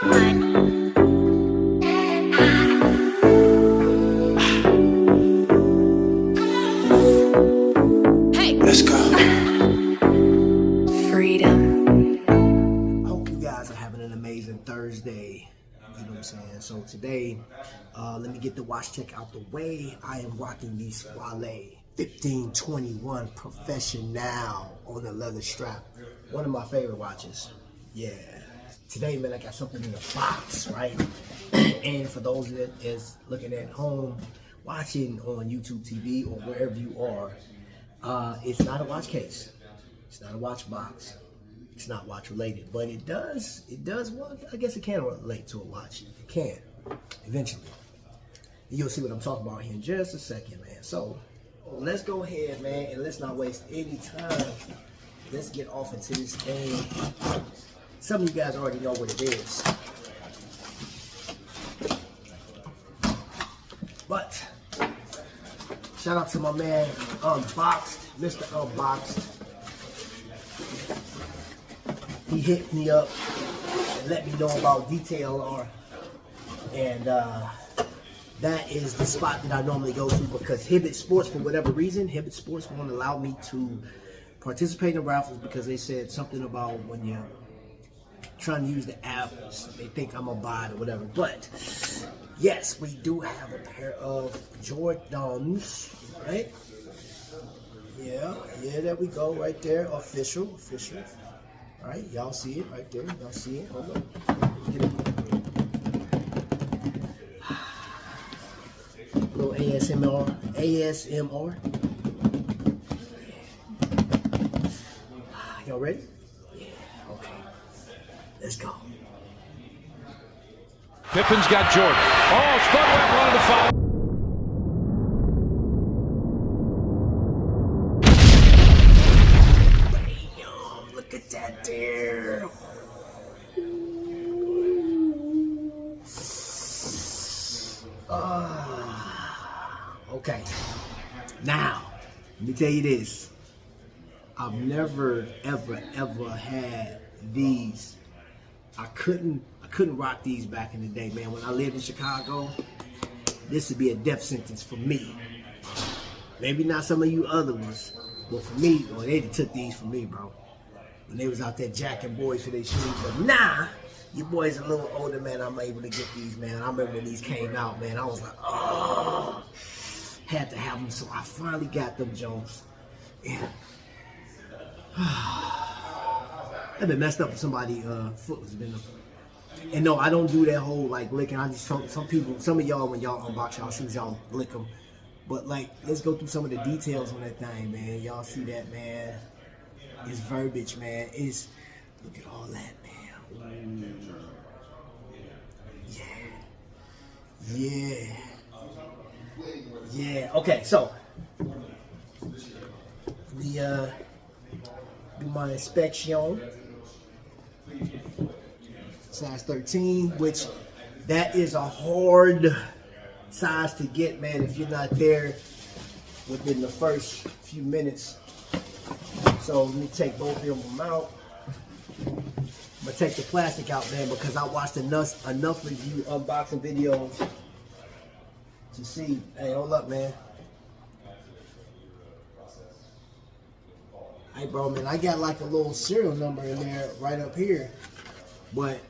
Let's go. Freedom. I hope you guys are having an amazing Thursday. You know what I'm saying? So today, let me get the watch check out the way. I am rocking the Squale 1521 Professional on the leather strap. One of my favorite watches. Yeah. Today, man, I got something in the box, right? And for those that is looking at home, watching on YouTube TV or wherever you are, it's not a watch case. It's not a watch box. It's not watch related, but it does, well, I guess it can relate to a watch. It can, eventually. You'll see what I'm talking about here in just a second, man. So, let's go ahead, man, and let's not waste any time. Let's get off into this thing. Some of you guys already know what it is. But, shout out to my man, Unboxed, Mr. Unboxed. He hit me up and let me know about DTLR, and that is the spot that I normally go to because Hibbett Sports, for whatever reason, Hibbett Sports won't allow me to participate in raffles because they said something about when you're trying to use the app, they think I'm a bot or whatever. But yes, we do have a pair of Jordans, right? Yeah, there we go, right there, official. All right, y'all see it right there. Y'all see it. Hold on. Get it. A little ASMR. Y'all ready? Yeah. Okay. Let's go. Pippen's got Jordan. Oh, Spud Webb wanted to foul. Look at that there. Okay. Now, let me tell you this. I've never, ever had these. I couldn't rock these back in the day, man. When I lived in Chicago, this would be a death sentence for me. Maybe not some of you other ones, but for me, well, they took these from me, bro. When they was out there jacking boys for their shoes. But nah, you boys a little older, man. I'm able to get these, man. I remember when these came out, man. I was like, oh, had to have them. So I finally got them, Jones. Yeah. I've been messed up with somebody's foot was been up. And no, I don't do that whole like licking. I just some of y'all when y'all unbox y'all shoes, y'all lick them. But like, let's go through some of the details on that thing, man. Y'all see that, man? It's verbiage, man. It's, look at all that, man. Ooh. Yeah. Okay, so the do my inspection. Size 13, which that is a hard size to get, man, if you're not there within the first few minutes. So let me take both of them out. I'm gonna take the plastic out, man, because I watched enough review unboxing videos to see. Hey, hold up, man. Hey, bro, man, I got like a little serial number in there right up here, but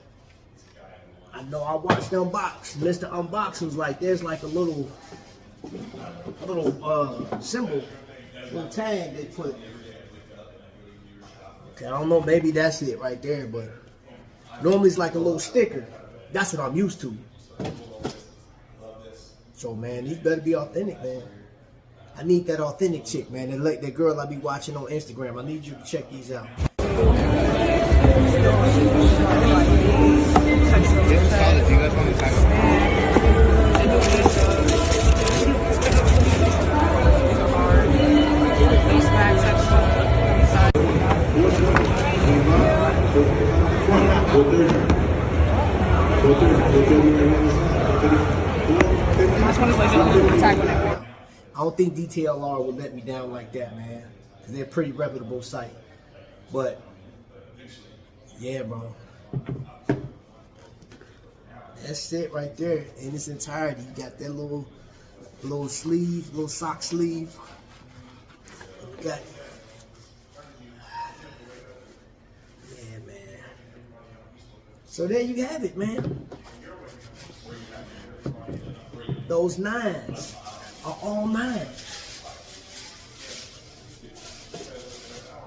I know I watched the unbox. Mr. Unbox was like, there's like a little symbol, little tag they put. Okay, I don't know, maybe that's it right there, but normally it's like a little sticker. That's what I'm used to. So, man, these better be authentic, man. I need that authentic chick, man. That girl I be watching on Instagram. I need you to check these out. I don't think DTLR would let me down like that, man. Cause they're a pretty reputable site. But yeah, bro. That's it right there in its entirety. You got that little sleeve, little sock sleeve. You got, yeah, man. So there you have it, man. Those 9's are all 9's.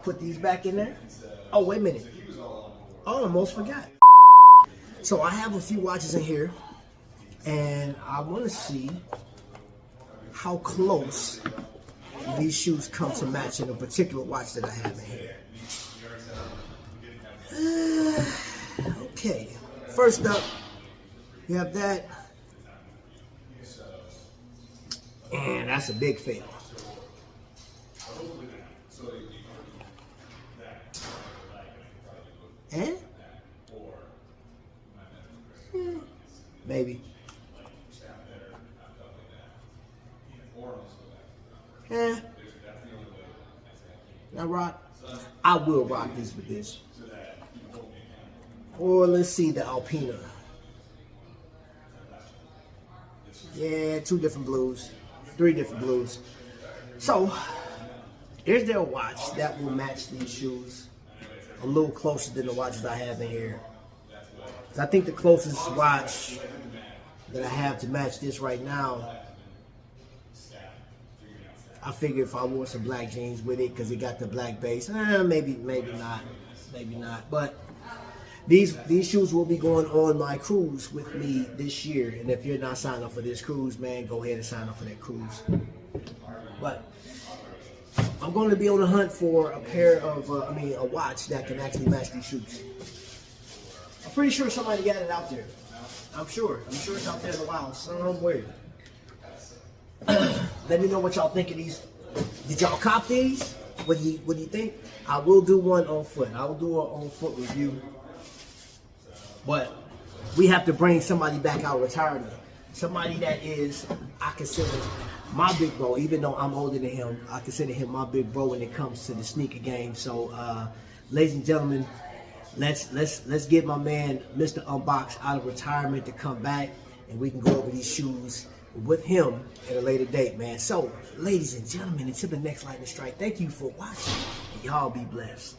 Put these back in there. Oh, wait a minute. I almost forgot. So I have a few watches in here, and I want to see how close these shoes come to matching a particular watch that I have in here. Okay, first up, you have that, and that's a big fail. And? Maybe. I will rock this with this. Or let's see the Alpina. Yeah, 2 different blues. 3 different blues. So, is there a watch that will match these shoes a little closer than the watches I have in here? I think the closest watch that I have to match this right now, I figure if I wore some black jeans with it because it got the black base, maybe not. But these shoes will be going on my cruise with me this year. And if you're not signed up for this cruise, man, go ahead and sign up for that cruise. But I'm going to be on the hunt for a watch that can actually match these shoes. I'm pretty sure somebody got it out there. I'm sure it's out there in the wild somewhere. Let me know what y'all think of these. Did y'all cop these? What do you think? I will do one on foot. I will do an on foot review. But we have to bring somebody back out of retirement. Somebody that is, I consider my big bro, even though I'm older than him, I consider him my big bro when it comes to the sneaker game. So, ladies and gentlemen, let's get my man Mr. Unboxed out of retirement to come back, and we can go over these shoes with him at a later date, man. So, ladies and gentlemen, until the next lightning strike, thank you for watching, and y'all be blessed.